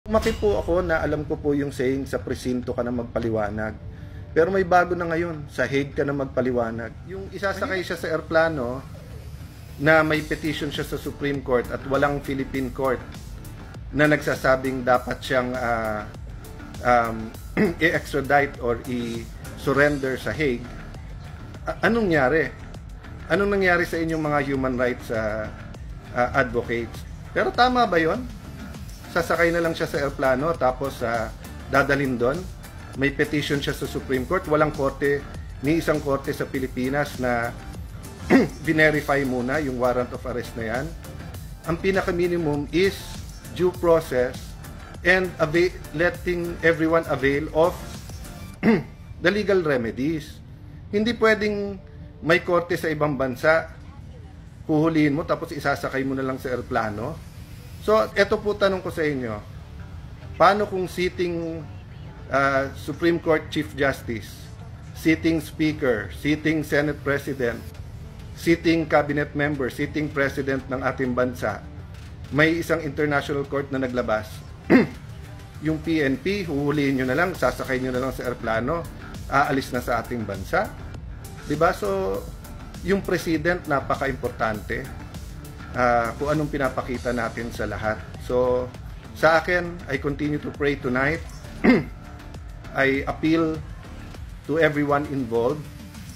Lumaki po ako na alam ko po yung saying, sa presinto ka na magpaliwanag. Pero may bago na ngayon, sa Hague ka na magpaliwanag. Yung isasakay siya sa airplano na may petition siya sa Supreme Court at walang Philippine Court na nagsasabing dapat siyang i-extradite or i-surrender sa Hague. Anong nangyari? Anong nangyari sa inyong mga human rights advocates? Pero tama ba yon? Sasakay na lang siya sa airplano tapos dadalhin doon. May petition siya sa Supreme Court. Walang korte, ni isang korte sa Pilipinas na verify muna yung warrant of arrest na yan. Ang pinaka-minimum is due process and letting everyone avail of the legal remedies. Hindi pwedeng may korte sa ibang bansa, huhulihin mo tapos isasakay mo na lang sa airplano. So, eto po tanong ko sa inyo. Paano kung sitting Supreme Court Chief Justice, sitting Speaker, sitting Senate President, sitting Cabinet Member, sitting President ng ating bansa, may isang international court na naglabas, yung PNP, huhulihin nyo na lang, sasakay nyo na lang sa airplano, aalis na sa ating bansa. Diba? So, yung President, napaka-importante. Kung anong pinapakita natin sa lahat. So, sa akin, I continue to pray tonight. I appeal to everyone involved.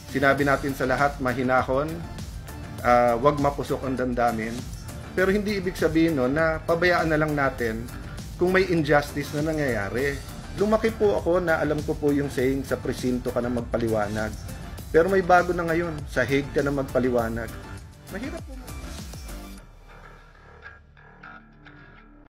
Sinabi natin sa lahat, mahinahon, wag mapusok ang damdamin. Pero hindi ibig sabihin no, na pabayaan na lang natin kung may injustice na nangyayari. Lumaki po ako na alam ko po yung saying, sa presinto ka na magpaliwanag. Pero may bago na ngayon, sa Hague ka na magpaliwanag. Mahirap po.